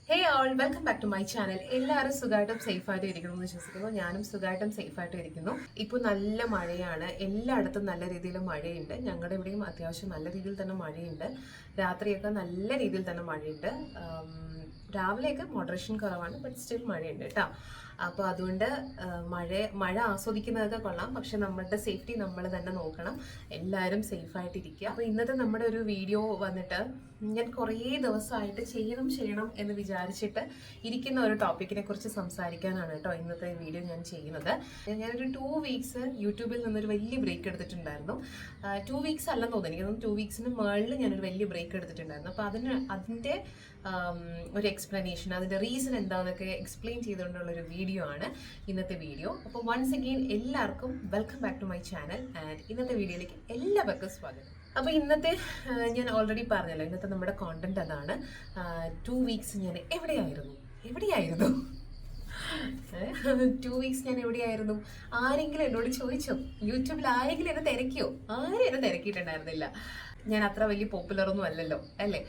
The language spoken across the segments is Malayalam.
Hey all welcome back to my channel. എല്ലാവരും സുഖമായിട്ടും സേഫായിട്ടും ഇരിക്കണം എന്ന് വിശ്വസിക്കുന്നു. ഞാനും സുഖമായിട്ടും സേഫായിട്ടും ഇരിക്കുന്നു. ഇപ്പോൾ നല്ല മഴയാണ്, എല്ലായിടത്തും നല്ല രീതിയിൽ മഴയുണ്ട്. ഞങ്ങളുടെ ഇവിടെയും അത്യാവശ്യം നല്ല രീതിയിൽ തന്നെ മഴയുണ്ട്. രാത്രിയൊക്കെ നല്ല രീതിയിൽ തന്നെ മഴയുണ്ട്. രാവിലെയൊക്കെ മോഡറേഷൻ കുറവാണ്, ബട്ട് സ്റ്റിൽ മഴയുണ്ട് കേട്ടോ. അപ്പോൾ അതുകൊണ്ട് മഴ ആസ്വദിക്കുന്നതൊക്കെ കൊള്ളാം, പക്ഷെ നമ്മളുടെ സേഫ്റ്റി നമ്മൾ തന്നെ നോക്കണം. എല്ലാവരും സേഫായിട്ടിരിക്കുക. അപ്പോൾ ഇന്നത്തെ നമ്മുടെ ഒരു വീഡിയോ വന്നിട്ട് ഞാൻ കുറേ ദിവസമായിട്ട് ചെയ്യണം എന്ന് വിചാരിച്ചിട്ട് ഇരിക്കുന്ന ഒരു ടോപ്പിക്കിനെ കുറിച്ച് സംസാരിക്കാനാണ് കേട്ടോ ഇന്നത്തെ വീഡിയോ ഞാൻ ചെയ്യുന്നത്. ഞാനൊരു 2 വീക്സ് യൂട്യൂബിൽ നിന്നൊരു വലിയ ബ്രേക്ക് എടുത്തിട്ടുണ്ടായിരുന്നു. 2 വീക്സ് അല്ലെന്ന് തോന്നുന്നു, എനിക്ക് തോന്നുന്നു 2 വീക്സിന് മുകളിൽ ഞാനൊരു വലിയ ബ്രേക്ക് എടുത്തിട്ടുണ്ടായിരുന്നു. അപ്പോൾ അതിൻ്റെ ഒരു എക്സ്പ്ലനേഷൻ, അതിൻ്റെ റീസൺ എന്താണെന്നൊക്കെ എക്സ്പ്ലെയിൻ ചെയ്തുകൊണ്ടുള്ള ഒരു വീഡിയോ ആണ് ഇന്നത്തെ വീഡിയോ. അപ്പോൾ വൺസ് അഗെയിൻ എല്ലാവർക്കും welcome back to my channel and ഇന്നത്തെ വീഡിയോയിലേക്ക് എല്ലാവർക്കും സ്വാഗതം. അപ്പോൾ ഇന്നത്തെ ഞാൻ ഓൾറെഡി പറഞ്ഞല്ലോ, ഇന്നത്തെ നമ്മുടെ കോണ്ടന്റ് അതാണ്. 2 വീക്സ് ഞാൻ എവിടെയായിരുന്നു 2 വീക്സ് ഞാൻ എവിടെയായിരുന്നു? ആരെങ്കിലും എന്നോട് ചോദിച്ചോ? യൂട്യൂബിൽ ആരെങ്കിലും എന്നെ തിരക്കിയോ? ആരും എന്നെ തിരക്കിയിട്ടുണ്ടായിരുന്നില്ല. ഞാൻ അത്ര വലിയ പോപ്പുലർ ഒന്നും അല്ലല്ലോ, അല്ലേ?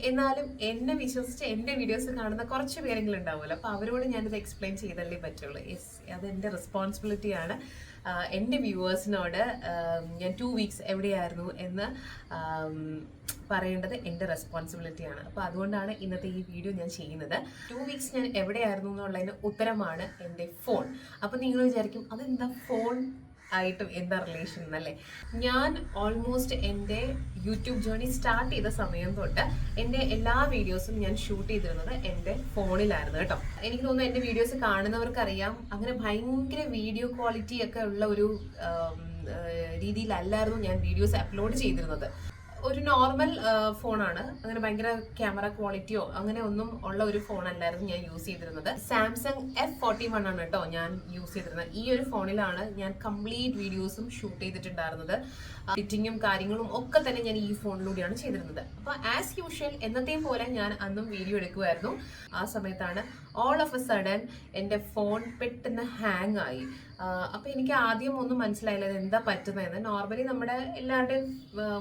എന്നാലും എന്നെ വിശ്വസിച്ച് എൻ്റെ വീഡിയോസ് കാണുന്ന കുറച്ച് പേരെങ്കിലും ഉണ്ടാവുമല്ലോ. അപ്പോൾ അവരോട് ഞാനിത് എക്സ്പ്ലെയിൻ ചെയ്തല്ലേ പറ്റുള്ളൂ. യെസ്, അതെൻ്റെ റെസ്പോൺസിബിലിറ്റിയാണ്. എൻ്റെ വ്യൂവേഴ്സിനോട് ഞാൻ 2 വീക്സ് എവിടെയായിരുന്നു എന്ന് പറയേണ്ടത് എൻ്റെ റെസ്പോൺസിബിലിറ്റിയാണ്. അപ്പോൾ അതുകൊണ്ടാണ് ഇന്നത്തെ ഈ വീഡിയോ ഞാൻ ചെയ്യുന്നത്. 2 വീക്സ് ഞാൻ എവിടെയായിരുന്നു എന്നുള്ളതിന് ഉത്തരമാണ് എൻ്റെ ഫോൺ. അപ്പോൾ നിങ്ങൾ വിചാരിക്കും അതെന്താ ഫോൺ ആയിട്ടും എന്താ റിലേഷൻ എന്നല്ലേ? ഞാൻ ഓൾമോസ്റ്റ് എൻ്റെ യൂട്യൂബ് ജേർണി സ്റ്റാർട്ട് ചെയ്ത സമയം തൊട്ട് എൻ്റെ എല്ലാ വീഡിയോസും ഞാൻ ഷൂട്ട് ചെയ്തിരുന്നത് എൻ്റെ ഫോണിലായിരുന്നു കേട്ടോ. എനിക്ക് തോന്നുന്നു എൻ്റെ വീഡിയോസ് കാണുന്നവർക്കറിയാം, അങ്ങനെ ഭയങ്കര വീഡിയോ ക്വാളിറ്റി ഒക്കെ ഉള്ള ഒരു രീതിയിലല്ലായിരുന്നു ഞാൻ വീഡിയോസ് അപ്ലോഡ് ചെയ്തിരുന്നത്. ഒരു നോർമൽ ഫോണാണ്, അങ്ങനെ ഭയങ്കര ക്യാമറ ക്വാളിറ്റിയോ അങ്ങനെ ഒന്നും ഉള്ള ഒരു ഫോൺ അല്ലായിരുന്നു ഞാൻ യൂസ് ചെയ്തിരുന്നത്. സാംസങ് F41 ആണ് കേട്ടോ ഞാൻ യൂസ് ചെയ്തിരുന്നത്. ഈ ഒരു ഫോണിലാണ് ഞാൻ കംപ്ലീറ്റ് വീഡിയോസും ഷൂട്ട് ചെയ്തിട്ടുണ്ടായിരുന്നത്. എഡിറ്റിങ്ങും കാര്യങ്ങളും ഒക്കെ തന്നെ ഞാൻ ഈ ഫോണിലൂടെയാണ് ചെയ്തിരുന്നത്. അപ്പോൾ ആസ് യൂഷ്വൽ എന്നത്തെയും പോലെ ഞാൻ അന്നും വീഡിയോ എടുക്കുമായിരുന്നു. ആ സമയത്താണ് ഓൾ ഓഫ് എ സഡൻ എൻ്റെ ഫോൺ പെട്ടെന്ന് ഹാങ് ആയി. അപ്പോൾ എനിക്ക് ആദ്യം ഒന്നും മനസ്സിലായില്ല ഇത് എന്താ പറ്റുന്നതെന്ന്. നോർമലി നമ്മുടെ എല്ലാവരുടെയും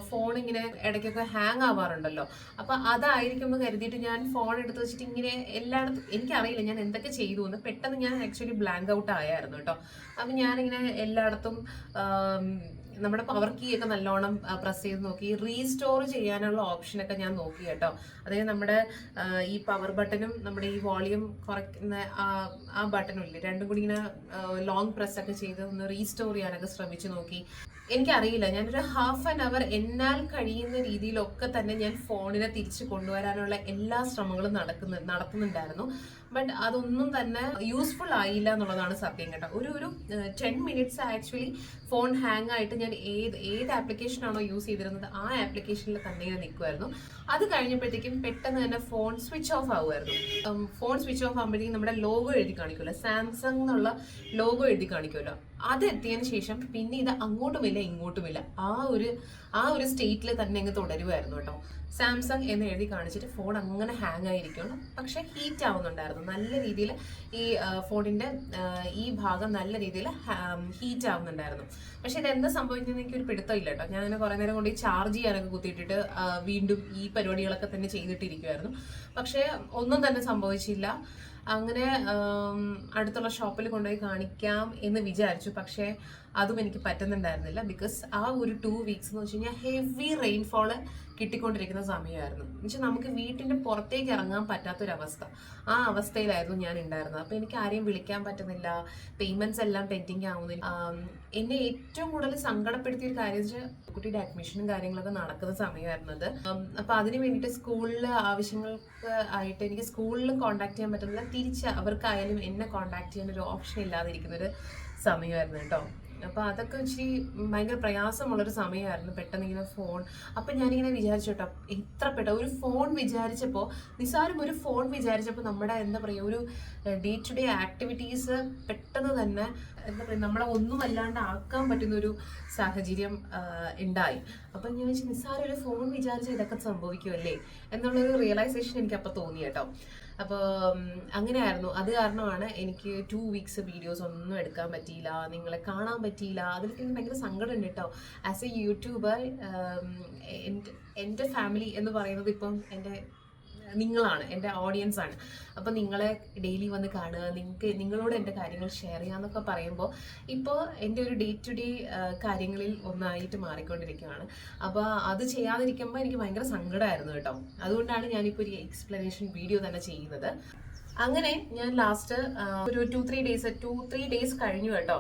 ഫോൺ ഇങ്ങനെ ഇടയ്ക്കൊക്കെ ഹാങ് ആവാറുണ്ടല്ലോ. അപ്പോൾ അതായിരിക്കും എന്ന് കരുതിയിട്ട് ഞാൻ ഫോൺ എടുത്ത് വെച്ചിട്ട് ഇങ്ങനെ എല്ലായിടത്തും, എനിക്കറിയില്ല ഞാൻ എന്തൊക്കെ ചെയ്തു എന്ന്. പെട്ടെന്ന് ഞാൻ ആക്ച്വലി ബ്ലാങ്ക് ഔട്ട് ആയായിരുന്നു കേട്ടോ. അപ്പം ഞാനിങ്ങനെ എല്ലായിടത്തും നമ്മുടെ പവർ കീ ഒക്കെ നല്ലോണം പ്രസ് ചെയ്ത് നോക്കി. റീസ്റ്റോർ ചെയ്യാനുള്ള ഓപ്ഷനൊക്കെ ഞാൻ നോക്കി കേട്ടോ. അതായത് നമ്മുടെ ഈ പവർ ബട്ടണും നമ്മുടെ ഈ വോളിയം കുറയ്ക്കുന്ന ആ ബട്ടണും ഇല്ലേ, രണ്ടും കൂടി ഇങ്ങനെ ലോങ് പ്രസ് ഒക്കെ ചെയ്ത് ഒന്ന് റീസ്റ്റോർ ചെയ്യാനൊക്കെ ശ്രമിച്ചു നോക്കി. എനിക്കറിയില്ല, ഞാനൊരു ഹാഫ് ആൻ അവർ എന്നാൽ കഴിയുന്ന രീതിയിലൊക്കെ തന്നെ ഞാൻ ഫോണിനെ തിരിച്ചു കൊണ്ടുവരാനുള്ള എല്ലാ ശ്രമങ്ങളും നടത്തുന്നുണ്ടായിരുന്നു. ബട്ട് അതൊന്നും തന്നെ യൂസ്ഫുൾ ആയില്ല എന്നുള്ളതാണ് സത്യം കേട്ടോ. ഒരു 10 മിനിറ്റ്സ് ആക്ച്വലി ഫോൺ ഹാങ് ആയിട്ട് ഞാൻ ഏത് ആപ്ലിക്കേഷനാണോ യൂസ് ചെയ്തിരുന്നത് ആ ആപ്ലിക്കേഷനിൽ തന്നെ നിൽക്കുമായിരുന്നു. അത് കഴിഞ്ഞപ്പോഴത്തേക്കും പെട്ടെന്ന് തന്നെ ഫോൺ സ്വിച്ച് ഓഫ് ആവുമായിരുന്നു. ഫോൺ സ്വിച്ച് ഓഫ് ആകുമ്പോഴത്തേക്കും നമ്മുടെ ലോഗോ എഴുതി കാണിക്കുമല്ലോ, സാംസങ് എന്നുള്ള ലോഗോ എഴുതി കാണിക്കുമല്ലോ. അത് എത്തിയതിന് ശേഷം പിന്നെ ഇത് അങ്ങോട്ടുമില്ല ഇങ്ങോട്ടുമില്ല, ആ ഒരു സ്റ്റേറ്റിൽ തന്നെ അങ്ങ് തുടരുമായിരുന്നു കേട്ടോ. സാംസങ് എന്ന് എഴുതി കാണിച്ചിട്ട് ഫോൺ അങ്ങനെ ഹാങ് ആയിരിക്കണം, പക്ഷെ ഹീറ്റ് ആവുന്നുണ്ടായിരുന്നു നല്ല രീതിയിൽ. ഈ ഫോണിൻ്റെ ഈ ഭാഗം നല്ല രീതിയിൽ ഹീറ്റ് ആവുന്നുണ്ടായിരുന്നു. പക്ഷെ ഇതെന്താ സംഭവിക്കുന്നത് എനിക്കൊരു പിടുത്തമില്ല കേട്ടോ. ഞാനങ്ങനെ കുറേ നേരം കൊണ്ട് ചാർജ് ചെയ്യാനൊക്കെ കുത്തിയിട്ടിട്ട് വീണ്ടും ഈ പരിപാടികളൊക്കെ തന്നെ ചെയ്തിട്ടിരിക്കുമായിരുന്നു. പക്ഷേ ഒന്നും തന്നെ സംഭവിച്ചില്ല. അങ്ങനെ അടുത്തുള്ള ഷോപ്പിൽ കൊണ്ടുപോയി കാണിക്കാം എന്ന് വിചാരിച്ചു, പക്ഷേ അതും എനിക്ക് പറ്റുന്നുണ്ടായിരുന്നില്ല. ബിക്കോസ് ആ ഒരു 2 വീക്സ് എന്ന് വെച്ച് കഴിഞ്ഞാൽ ഹെവി റെയിൻഫോള് കിട്ടിക്കൊണ്ടിരിക്കുന്ന സമയമായിരുന്നു. എന്നുവെച്ചാൽ നമുക്ക് വീട്ടിൻ്റെ പുറത്തേക്ക് ഇറങ്ങാൻ പറ്റാത്തൊരവസ്ഥ, ആ അവസ്ഥയിലായിരുന്നു ഞാൻ ഉണ്ടായിരുന്നത്. അപ്പോൾ എനിക്ക് ആരെയും വിളിക്കാൻ പറ്റുന്നില്ല, പേയ്മെൻറ്റ്സ് എല്ലാം പെൻഡിങ് ആവുന്നില്ല. എന്നെ ഏറ്റവും കൂടുതൽ സങ്കടപ്പെടുത്തിയ ഒരു കാര്യം വെച്ചാൽ കുട്ടിയുടെ അഡ്മിഷനും കാര്യങ്ങളൊക്കെ നടക്കുന്ന സമയമായിരുന്നത്. അപ്പോൾ അതിന് വേണ്ടിയിട്ട് സ്കൂളിലെ ആവശ്യങ്ങൾക്ക് ആയിട്ട് എനിക്ക് സ്കൂളിലും കോൺടാക്ട് ചെയ്യാൻ പറ്റുന്നില്ല, തിരിച്ച് അവർക്കായാലും എന്നെ കോൺടാക്ട് ചെയ്യാൻ ഒരു ഓപ്ഷൻ ഇല്ലാതിരിക്കുന്നൊരു സമയമായിരുന്നു കേട്ടോ. അപ്പോൾ അതൊക്കെ ഇച്ചിരി ഭയങ്കര പ്രയാസമുള്ളൊരു സമയമായിരുന്നു. പെട്ടെന്ന് ഇങ്ങനെ ഫോൺ, അപ്പം ഞാനിങ്ങനെ വിചാരിച്ചു കേട്ടോ, ഒരു ഫോൺ വിചാരിച്ചപ്പോൾ, നിസ്സാരം ഒരു ഫോൺ വിചാരിച്ചപ്പോൾ നമ്മുടെ എന്താ പറയുക, ഒരു ഡേ ടു ഡേ ആക്ടിവിറ്റീസ് പെട്ടെന്ന് തന്നെ എന്താ പറയുക, നമ്മളെ ഒന്നും അല്ലാണ്ട് ആക്കാൻ പറ്റുന്നൊരു സാഹചര്യം ഉണ്ടായി. അപ്പം ഞാൻ വെച്ചാൽ നിസ്സാരം ഒരു ഫോൺ വിചാരിച്ചാൽ ഇതൊക്കെ സംഭവിക്കുമല്ലേ എന്നുള്ളൊരു റിയലൈസേഷൻ എനിക്ക് അപ്പോൾ തോന്നി കേട്ടോ. അപ്പോൾ അങ്ങനെയായിരുന്നു. അത് കാരണമാണ് എനിക്ക് 2 വീക്സ് വീഡിയോസ് ഒന്നും എടുക്കാൻ പറ്റിയില്ല, നിങ്ങളെ കാണാൻ പറ്റിയില്ല. അതിലൊക്കെ എനിക്ക് ഭയങ്കര സങ്കടമുണ്ട് കേട്ടോ. ആസ് എ യൂട്യൂബർ എൻ്റെ ഫാമിലി എന്ന് പറയുന്നത് ഇപ്പം എൻ്റെ നിങ്ങളാണ്, എൻ്റെ ഓഡിയൻസ് ആണ്. അപ്പോൾ നിങ്ങളെ ഡെയിലി വന്ന് കാണുക, നിങ്ങളോട് എൻ്റെ കാര്യങ്ങൾ ഷെയർ ചെയ്യുക എന്നൊക്കെ പറയുമ്പോൾ ഇപ്പോൾ എൻ്റെ ഒരു ഡേ ടു ഡേ കാര്യങ്ങളിൽ ഒന്നായിട്ട് മാറിക്കൊണ്ടിരിക്കുകയാണ്. അപ്പോൾ അത് ചെയ്യാതിരിക്കുമ്പോൾ എനിക്ക് ഭയങ്കര സങ്കടമായിരുന്നു കേട്ടോ. അതുകൊണ്ടാണ് ഞാനിപ്പോൾ ഒരു എക്സ്പ്ലനേഷൻ വീഡിയോ തന്നെ ചെയ്യുന്നത്. അങ്ങനെ ഞാൻ ലാസ്റ്റ് ഒരു 2-3 ഡേയ്സ് കഴിഞ്ഞു കേട്ടോ.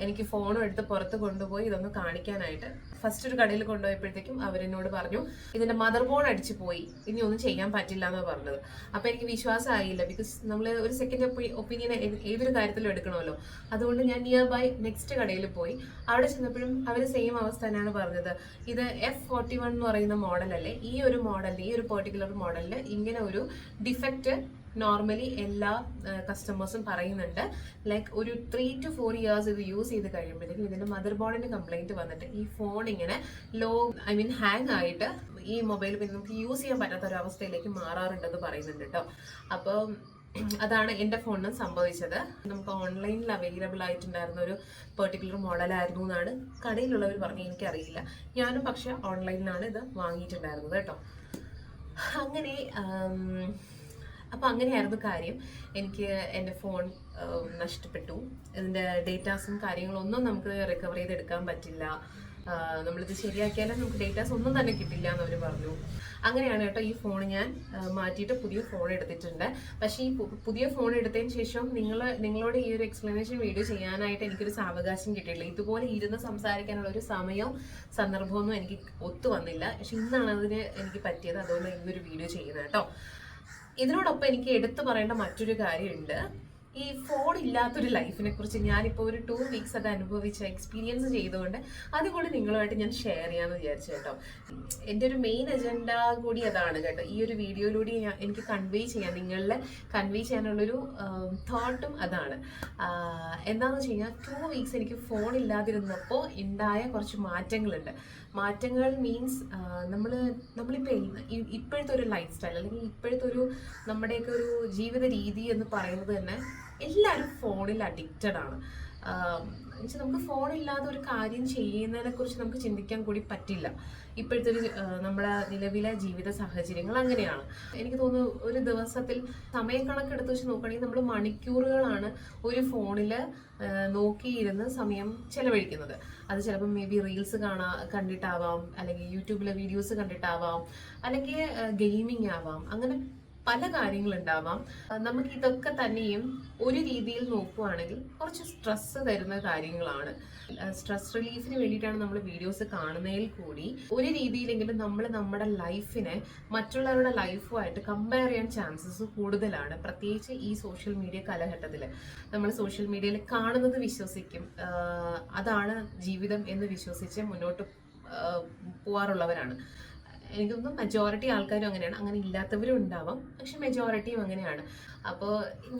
എനിക്ക് ഫോണും എടുത്ത് പുറത്ത് കൊണ്ടുപോയി ഇതൊന്ന് കാണിക്കാനായിട്ട്. ഫസ്റ്റ് ഒരു കടയിൽ കൊണ്ടുപോയപ്പോഴത്തേക്കും അവരെന്നോട് പറഞ്ഞു ഇതിന്റെ മദർ ബോർഡ് അടിച്ചു പോയി, ഇനി ഒന്നും ചെയ്യാൻ പറ്റില്ല എന്നാണ് പറഞ്ഞത്. അപ്പൊ എനിക്ക് വിശ്വാസമായില്ല. ബിക്കോസ് നമ്മൾ ഒരു സെക്കൻഡ് ഒപ്പീനിയൻ ഏതൊരു കാര്യത്തിലും എടുക്കണമല്ലോ. അതുകൊണ്ട് ഞാൻ നിയർ ബൈ നെക്സ്റ്റ് കടയിൽ പോയി. അവിടെ ചെന്നപ്പോഴും അവർ സെയിം അവസ്ഥ തന്നെയാണ് പറഞ്ഞത്. ഇത് F41 എന്ന് പറയുന്ന മോഡലല്ലേ, ഈ ഒരു മോഡലിൽ, ഈ ഒരു പെർട്ടിക്കുലർ മോഡലിൽ ഇങ്ങനെ ഒരു ഡിഫക്റ്റ് നോർമലി എല്ലാ കസ്റ്റമേഴ്സും പറയുന്നുണ്ട്. ലൈക്ക് ഒരു 3 to 4 years ഇത് യൂസ് ചെയ്ത് കഴിയുമ്പോഴത്തേക്കും ഇതിന്റെ മദർ ബോർഡിന്റെ കംപ്ലൈന്റ് വന്നിട്ട് ഈ ഫോൺ ഇങ്ങനെ ഹാങ് ആയിട്ട് ഈ മൊബൈൽ പിന്നെ നമുക്ക് യൂസ് ചെയ്യാൻ പറ്റാത്ത ഒരു അവസ്ഥയിലേക്ക് മാറാറുണ്ടെന്ന് പറയുന്നുണ്ട് കേട്ടോ. അപ്പം അതാണ് എൻ്റെ ഫോണിന് സംഭവിച്ചത്. നമുക്ക് ഓൺലൈനിൽ അവൈലബിൾ ആയിട്ടുണ്ടായിരുന്ന ഒരു പെർട്ടിക്കുലർ മോഡലായിരുന്നു എന്നാണ് കടയിലുള്ളവർ പറഞ്ഞ്, എനിക്കറിയില്ല. ഞാനും പക്ഷെ ഓൺലൈനിലാണ് ഇത് വാങ്ങിയിട്ടുണ്ടായിരുന്നത് കേട്ടോ. അങ്ങനെ അപ്പോൾ അങ്ങനെയായിരുന്നു കാര്യം. എനിക്ക് എൻ്റെ ഫോൺ നഷ്ടപ്പെട്ടു. ഇതിൻ്റെ ഡേറ്റാസും കാര്യങ്ങളൊന്നും നമുക്ക് റിക്കവർ ചെയ്തെടുക്കാൻ പറ്റില്ല. നമ്മളിത് ശരിയാക്കിയാലും നമുക്ക് ഡേറ്റാസ് ഒന്നും തന്നെ കിട്ടില്ല എന്നവർ പറഞ്ഞു. അങ്ങനെയാണ് കേട്ടോ ഈ ഫോൺ ഞാൻ മാറ്റിയിട്ട് പുതിയ ഫോൺ എടുത്തിട്ടുണ്ട്. പക്ഷേ ഈ പുതിയ ഫോൺ എടുത്തതിന് ശേഷം നിങ്ങളോട് ഈ ഒരു എക്സ്പ്ലനേഷൻ വീഡിയോ ചെയ്യാനായിട്ട് എനിക്കൊരു സാവകാശം കിട്ടിയില്ല. ഇതുപോലെ ഇരുന്ന് സംസാരിക്കാനുള്ള ഒരു സമയവും സന്ദർഭമൊന്നും എനിക്ക് ഒത്തു വന്നില്ല. പക്ഷെ ഇന്നാണ് അതിന് എനിക്ക് പറ്റിയത്. അതുകൊണ്ട് ഇന്നൊരു വീഡിയോ ചെയ്യുന്നത് കേട്ടോ. ഇതിനോടൊപ്പം എനിക്ക് എടുത്തു പറയേണ്ട മറ്റൊരു കാര്യമുണ്ട്. ഈ ഫോൺ ഇല്ലാത്തൊരു ലൈഫിനെ കുറിച്ച് ഞാനിപ്പോൾ ഒരു 2 weeks അത് അനുഭവിച്ച എക്സ്പീരിയൻസ് ചെയ്തുകൊണ്ട് അതുകൂടി നിങ്ങളുമായിട്ട് ഞാൻ ഷെയർ ചെയ്യാമെന്ന് വിചാരിച്ചു കേട്ടോ. എൻ്റെ ഒരു മെയിൻ അജണ്ട കൂടി അതാണ് കേട്ടോ. ഈ ഒരു വീഡിയോയിലൂടെ എനിക്ക് നിങ്ങളെ കൺവേ ചെയ്യാനുള്ളൊരു തോട്ടും അതാണ്. എന്താണെന്ന് വെച്ച് കഴിഞ്ഞാൽ 2 weeks എനിക്ക് ഫോൺ ഇല്ലാതിരുന്നപ്പോൾ ഉണ്ടായ കുറച്ച് മാറ്റങ്ങളുണ്ട്. മാറ്റങ്ങൾ മീൻസ് നമ്മളിപ്പോൾ ഇപ്പോഴത്തെ ഒരു ലൈഫ് സ്റ്റൈൽ അല്ലെങ്കിൽ ഇപ്പോഴത്തെ ഒരു നമ്മുടെയൊക്കെ ഒരു ജീവിത രീതി എന്ന് പറയുന്നത് തന്നെ എല്ലാവരും ഫോണിൽ അഡിക്റ്റഡ് ആണ്. നമുക്ക് ഫോണില്ലാതെ ഒരു കാര്യം ചെയ്യുന്നതിനെ കുറിച്ച് നമുക്ക് ചിന്തിക്കാൻ കൂടി പറ്റില്ല. ഇപ്പോഴത്തെ നമ്മുടെ നിലവിലെ ജീവിത സാഹചര്യങ്ങൾ അങ്ങനെയാണ്. എനിക്ക് തോന്നുന്നു ഒരു ദിവസത്തിൽ സമയക്കണക്കെടുത്ത് വെച്ച് നോക്കുകയാണെങ്കിൽ നമ്മൾ മണിക്കൂറുകളാണ് ഒരു ഫോണിൽ നോക്കിയിരുന്ന് സമയം ചെലവഴിക്കുന്നത്. അത് ചിലപ്പോൾ മേ ബി റീൽസ് കണ്ടിട്ടാവാം, അല്ലെങ്കിൽ യൂട്യൂബിലെ വീഡിയോസ് കണ്ടിട്ടാവാം, അല്ലെങ്കിൽ ഗെയിമിങ് ആവാം, അങ്ങനെ പല കാര്യങ്ങളുണ്ടാവാം. നമുക്ക് ഇതൊക്കെ തന്നെയും ഒരു രീതിയിൽ നോക്കുവാണെങ്കിൽ കുറച്ച് സ്ട്രെസ് തരുന്ന കാര്യങ്ങളാണ്. സ്ട്രെസ് റിലീഫിന് വേണ്ടിയിട്ടാണ് നമ്മൾ വീഡിയോസ് കാണുന്നതിൽ കൂടി ഒരു രീതിയിലെങ്കിലും നമ്മൾ നമ്മുടെ ലൈഫിനെ മറ്റുള്ളവരുടെ ലൈഫുമായിട്ട് കമ്പയർ ചെയ്യാൻ ചാൻസസ് കൂടുതലാണ്. പ്രത്യേകിച്ച് ഈ സോഷ്യൽ മീഡിയ കാലഘട്ടത്തിൽ നമ്മൾ സോഷ്യൽ മീഡിയയിൽ കാണുന്നത് വിശ്വസിക്കും, അതാണ് ജീവിതം എന്ന് വിശ്വസിച്ച് മുന്നോട്ട് പോവാറുള്ളവരാണ്. എനിക്കൊന്നും മെജോറിറ്റി ആൾക്കാരും അങ്ങനെയാണ്. അങ്ങനെ ഇല്ലാത്തവരും ഉണ്ടാവാം, പക്ഷെ മെജോറിറ്റിയും അങ്ങനെയാണ്. അപ്പോൾ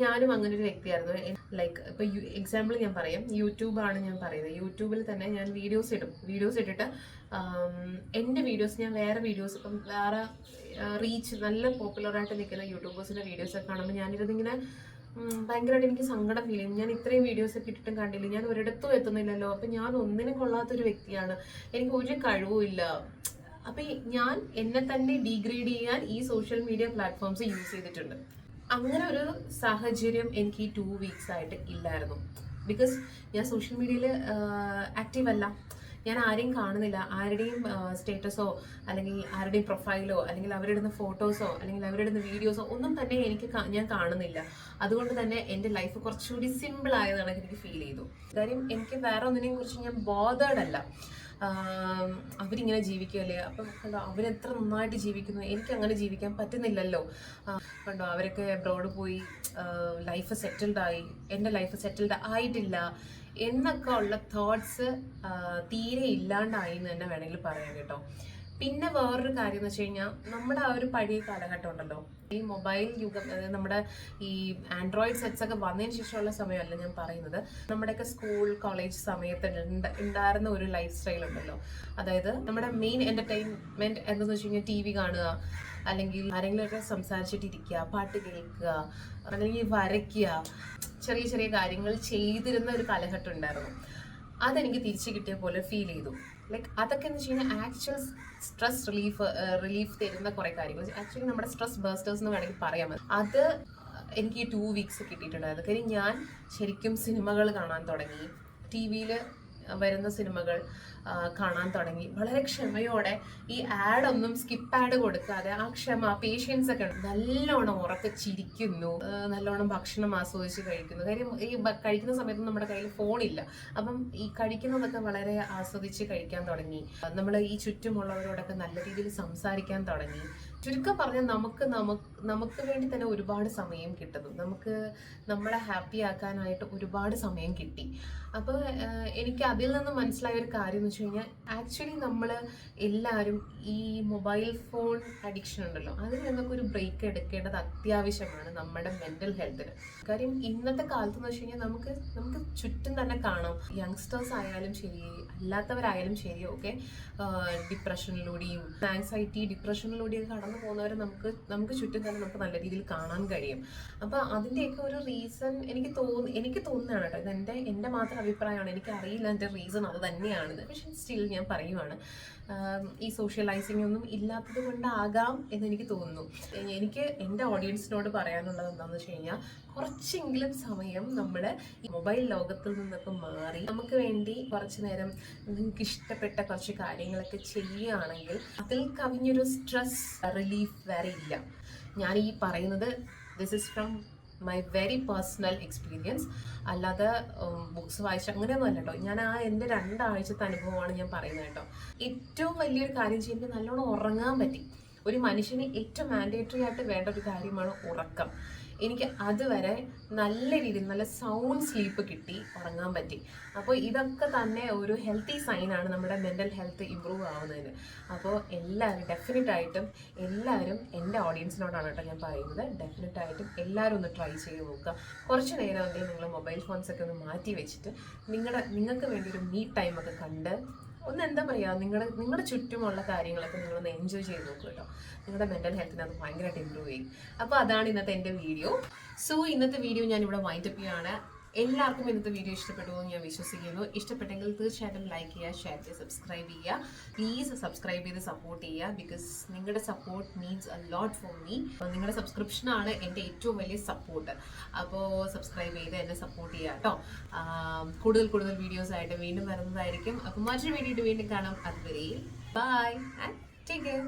ഞാനും അങ്ങനെ ഒരു വ്യക്തിയായിരുന്നു. ലൈക്ക് ഇപ്പോൾ എക്സാമ്പിൾ ഞാൻ പറയാം, യൂട്യൂബാണ് ഞാൻ പറയുന്നത്. യൂട്യൂബിൽ തന്നെ ഞാൻ വീഡിയോസ് ഇട്ടിട്ട് എൻ്റെ വീഡിയോസ് ഞാൻ വേറെ വീഡിയോസ് ഇപ്പം വേറെ റീച്ച് നല്ല പോപ്പുലറായിട്ട് നിൽക്കുന്ന യൂട്യൂബേഴ്സിൻ്റെ വീഡിയോസൊക്കെ കാണുമ്പോൾ ഞാനിതിങ്ങനെ ഭയങ്കരമായിട്ട് എനിക്ക് സങ്കടം ഫീൽ ചെയ്യും. ഞാൻ ഇത്രയും വീഡിയോസൊക്കെ ഇട്ടിട്ടും കണ്ടില്ല, ഞാൻ ഒരിടത്തും എത്തുന്നില്ലല്ലോ, അപ്പം ഞാൻ ഒന്നിനും കൊള്ളാത്തൊരു വ്യക്തിയാണ്, എനിക്ക് ഒരു കഴിവുമില്ല. അപ്പൊ ഞാൻ എന്നെ തന്നെ ഡീഗ്രേഡ് ചെയ്യാൻ ഈ സോഷ്യൽ മീഡിയ പ്ലാറ്റ്ഫോംസ് യൂസ് ചെയ്തിട്ടുണ്ട്. അങ്ങനെ ഒരു സാഹചര്യം എനിക്ക് ഈ 2 weeks ആയിട്ട് ഇല്ലായിരുന്നു. ബിക്കോസ് ഞാൻ സോഷ്യൽ മീഡിയയിൽ ആക്റ്റീവ് അല്ല. ഞാൻ ആരെയും കാണുന്നില്ല. ആരുടെയും സ്റ്റേറ്റസോ അല്ലെങ്കിൽ ആരുടെയും പ്രൊഫൈലോ അല്ലെങ്കിൽ അവരിടുന്ന ഫോട്ടോസോ അല്ലെങ്കിൽ അവരിടുന്ന വീഡിയോസോ ഒന്നും തന്നെ ഞാൻ കാണുന്നില്ല. അതുകൊണ്ട് തന്നെ എൻ്റെ ലൈഫ് കുറച്ചുകൂടി സിമ്പിൾ ആയതാണ് എനിക്ക് ഫീൽ ചെയ്തു. കാര്യം എനിക്ക് വേറെ ഒന്നിനെയും കുറിച്ച് ഞാൻ ബോധേഡ് അല്ല. അവരിങ്ങനെ ജീവിക്കുകയല്ലേ, അപ്പം കണ്ടോ അവരെത്ര നന്നായിട്ട് ജീവിക്കുന്നു, എനിക്ക് അങ്ങനെ ജീവിക്കാൻ പറ്റുന്നില്ലല്ലോ, കണ്ടോ അവരൊക്കെ അബ്രോഡ് പോയി ലൈഫ് സെറ്റിൽഡ് ആയി, എൻ്റെ ലൈഫ് സെറ്റിൽഡ് ആയിട്ടില്ല എന്നൊക്കെ ഉള്ള തോട്ട്സ് തീരെ ഇല്ലാണ്ടായി എന്ന് തന്നെ വേണമെങ്കിൽ പറയാം കേട്ടോ. പിന്നെ വേറൊരു കാര്യം എന്ന് വെച്ച് കഴിഞ്ഞാൽ നമ്മുടെ ആ ഒരു പഴയ കാലഘട്ടം ഉണ്ടല്ലോ, ഈ മൊബൈൽ യുഗം, അതായത് നമ്മുടെ ഈ ആൻഡ്രോയിഡ് സെറ്റ്സ് ഒക്കെ വന്നതിന് ശേഷമുള്ള സമയമല്ല ഞാൻ പറയുന്നത്. നമ്മുടെയൊക്കെ സ്കൂൾ കോളേജ് സമയത്ത് ഉണ്ടായിരുന്ന ഒരു ലൈഫ് സ്റ്റൈൽ ഉണ്ടല്ലോ. അതായത് നമ്മുടെ മെയിൻ എന്റർടൈൻമെന്റ് എന്തെന്ന് വെച്ച് കഴിഞ്ഞാൽ TV കാണുക, അല്ലെങ്കിൽ ആരെങ്കിലുമൊക്കെ സംസാരിച്ചിട്ടിരിക്കുക, പാട്ട് കേൾക്കുക, അല്ലെങ്കിൽ വരയ്ക്കുക, ചെറിയ ചെറിയ കാര്യങ്ങൾ ചെയ്തിരുന്ന ഒരു കാലഘട്ടം ഉണ്ടായിരുന്നു. അതെനിക്ക് തിരിച്ചു കിട്ടിയ പോലെ ഫീൽ ചെയ്തു. ലൈക്ക് അതൊക്കെ എന്ന് വെച്ച് കഴിഞ്ഞാൽ ആക്ച്വൽ സ്ട്രെസ് റിലീഫ് തരുന്ന കുറേ കാര്യങ്ങൾ, ആക്ച്വലി നമ്മുടെ സ്ട്രെസ് ബേസ്റ്റേഴ്സ് എന്ന് വേണമെങ്കിൽ പറയാം. അത് എനിക്ക് ഈ 2 വീക്സ് കിട്ടിയിട്ടുണ്ടായിരുന്നു. കാര്യം ഞാൻ ശരിക്കും സിനിമകൾ കാണാൻ തുടങ്ങി, ടി വിയിൽ വരുന്ന സിനിമകൾ കാണാൻ തുടങ്ങി. വളരെ ക്ഷമയോടെ ഈ ആഡൊന്നും സ്കിപ്പ് ആഡ് കൊടുക്കാതെ ആ ക്ഷമ പേഷ്യൻസ് ഒക്കെ നല്ലോണം ഉറക്കെ ചിരിക്കുന്നു, നല്ലോണം ഭക്ഷണം ആസ്വദിച്ച് കഴിക്കുന്നു. കാര്യം ഈ കഴിക്കുന്ന സമയത്ത് നമ്മുടെ കയ്യിൽ ഫോണില്ല. അപ്പം ഈ കഴിക്കുന്നതൊക്കെ വളരെ ആസ്വദിച്ച് കഴിക്കാൻ തുടങ്ങി. നമ്മൾ ഈ ചുറ്റുമുള്ളവരോടൊക്കെ നല്ല രീതിയിൽ സംസാരിക്കാൻ തുടങ്ങി. ചുരുക്കം പറഞ്ഞാൽ നമുക്ക് വേണ്ടി തന്നെ ഒരുപാട് സമയം കിട്ടുന്നു. നമുക്ക് നമ്മളെ ഹാപ്പി ആക്കാനായിട്ട് ഒരുപാട് സമയം കിട്ടി. അപ്പോൾ എനിക്ക് അതിൽ നിന്ന് മനസ്സിലായ ഒരു കാര്യം എന്ന് വെച്ച് കഴിഞ്ഞാൽ, ആക്ച്വലി നമ്മൾ എല്ലാവരും ഈ മൊബൈൽ ഫോൺ അഡിക്ഷൻ ഉണ്ടല്ലോ, അതിൽ നിന്നൊക്കെ ഒരു ബ്രേക്ക് എടുക്കേണ്ടത് അത്യാവശ്യമാണ് നമ്മുടെ മെൻ്റൽ ഹെൽത്തിന്. കാര്യം ഇന്നത്തെ കാലത്ത് എന്ന് വെച്ച് കഴിഞ്ഞാൽ നമുക്ക് ചുറ്റും തന്നെ കാണാം, യങ്സ്റ്റേഴ്സ് ആയാലും ശരി അല്ലാത്തവരായാലും ശരി ഒക്കെ ഡിപ്രഷനിലൂടെയും ആൻസൈറ്റി ഡിപ്രഷനിലൂടെയൊക്കെ കടന്നു പോകുന്നവരെ നമുക്ക് ചുറ്റും തന്നെ നമുക്ക് നല്ല രീതിയിൽ കാണാൻ കഴിയും. അപ്പോൾ അതിൻ്റെയൊക്കെ ഒരു റീസൺ എനിക്ക് തോന്നുന്നതാണ് കേട്ടോ. ഇത് എൻ്റെ മാത്രം അഭിപ്രായമാണ്, എനിക്ക് അറിയില്ല എൻ്റെ റീസൺ അത് തന്നെയാണെന്ന്. പക്ഷെ സ്റ്റിൽ ഞാൻ പറയുവാണ്, ഈ സോഷ്യലൈസിംഗ് ഒന്നും ഇല്ലാത്തത് കൊണ്ടാകാം എന്നെനിക്ക് തോന്നുന്നു. എനിക്ക് എൻ്റെ ഓഡിയൻസിനോട് പറയാനുള്ളത് എന്താണെന്ന് വെച്ച് കഴിഞ്ഞാൽ, കുറച്ചെങ്കിലും സമയം നമ്മൾ ഈ മൊബൈൽ ലോകത്തിൽ നിന്നൊക്കെ മാറി നമുക്ക് വേണ്ടി കുറച്ച് നേരം നിങ്ങൾക്ക് ഇഷ്ടപ്പെട്ട കുറച്ച് കാര്യങ്ങളൊക്കെ ചെയ്യുകയാണെങ്കിൽ അതിൽ കവിഞ്ഞൊരു സ്ട്രെസ് റിലീഫ് വേറെ ഇല്ല. ഞാൻ ഈ പറയുന്നത് this is from my very personal experience, അല്ലാതെ ബുക്സ് വായിച്ച അങ്ങനെയൊന്നും അല്ല കേട്ടോ. ഞാൻ എൻ്റെ 2 ആഴ്ചത്തെ അനുഭവമാണ് ഞാൻ പറയുന്നത് കേട്ടോ. ഏറ്റവും വലിയൊരു കാര്യം ചെയ്യുമ്പോൾ നല്ലോണം ഉറങ്ങാൻ പറ്റി. ഒരു മനുഷ്യന് ഏറ്റവും മാൻഡേറ്ററി ആയിട്ട് വേണ്ട ഒരു കാര്യമാണ് ഉറക്കം. എനിക്ക് അതുവരെ നല്ല രീതിയിൽ നല്ല സൗണ്ട് സ്ലീപ്പ് കിട്ടി, ഉറങ്ങാൻ പറ്റി. അപ്പോൾ ഇതൊക്കെ തന്നെ ഒരു ഹെൽത്തി സൈനാണ് നമ്മുടെ മെൻ്റൽ ഹെൽത്ത് ഇമ്പ്രൂവ് ആവുന്നതിന്. അപ്പോൾ ഡെഫിനറ്റായിട്ടും എല്ലാവരും എൻ്റെ ഓഡിയൻസിനോടാണ് കേട്ടോ ഞാൻ പറയുന്നത്, ഡെഫിനറ്റായിട്ടും എല്ലാവരും ഒന്ന് ട്രൈ ചെയ്ത് നോക്കുക. കുറച്ച് നേരമെങ്കിലും നിങ്ങൾ മൊബൈൽ ഫോൺസൊക്കെ ഒന്ന് മാറ്റി വെച്ചിട്ട് നിങ്ങൾക്ക് വേണ്ടി ഒരു മീ ടൈമൊക്കെ കണ്ട് ഒന്ന് എന്താ പറയുക, നിങ്ങളുടെ ചുറ്റുമുള്ള കാര്യങ്ങളൊക്കെ നിങ്ങളൊന്ന് എൻജോയ് ചെയ്ത് നോക്കുക കേട്ടോ. നിങ്ങളുടെ മെൻ്റൽ ഹെൽത്തിനെ അത് ഭയങ്കരമായിട്ട് ഇമ്പ്രൂവ് ചെയ്യും. അപ്പോൾ അതാണ് ഇന്നത്തെ എൻ്റെ വീഡിയോ. സോ ഇന്നത്തെ വീഡിയോ ഞാനിവിടെ വൈൻഡപ്പ് ചെയ്യുകയാണ്. എല്ലാവർക്കും ഇന്നത്തെ വീഡിയോ ഇഷ്ടപ്പെട്ടു എന്ന് ഞാൻ വിശ്വസിക്കുന്നു. ഇഷ്ടപ്പെട്ടെങ്കിൽ തീർച്ചയായിട്ടും ലൈക്ക് ചെയ്യുക, ഷെയർ ചെയ്യുക, സബ്സ്ക്രൈബ് ചെയ്യുക. പ്ലീസ് സബ്സ്ക്രൈബ് ചെയ്ത് സപ്പോർട്ട് ചെയ്യുക. ബിക്കോസ് നിങ്ങളുടെ support means a lot for me. നിങ്ങളുടെ സബ്സ്ക്രിപ്ഷനാണ് എൻ്റെ ഏറ്റവും വലിയ സപ്പോർട്ട്. അപ്പോൾ സബ്സ്ക്രൈബ് ചെയ്ത് എന്നെ സപ്പോർട്ട് ചെയ്യുക കേട്ടോ. കൂടുതൽ വീഡിയോസ് ആയിട്ട് വീണ്ടും വരുന്നതായിരിക്കും. അപ്പോൾ മറ്റൊരു വീഡിയോ വീണ്ടും കാണാം. അതുവരെ ബൈ ആൻഡ് ടേക്ക് കെയർ.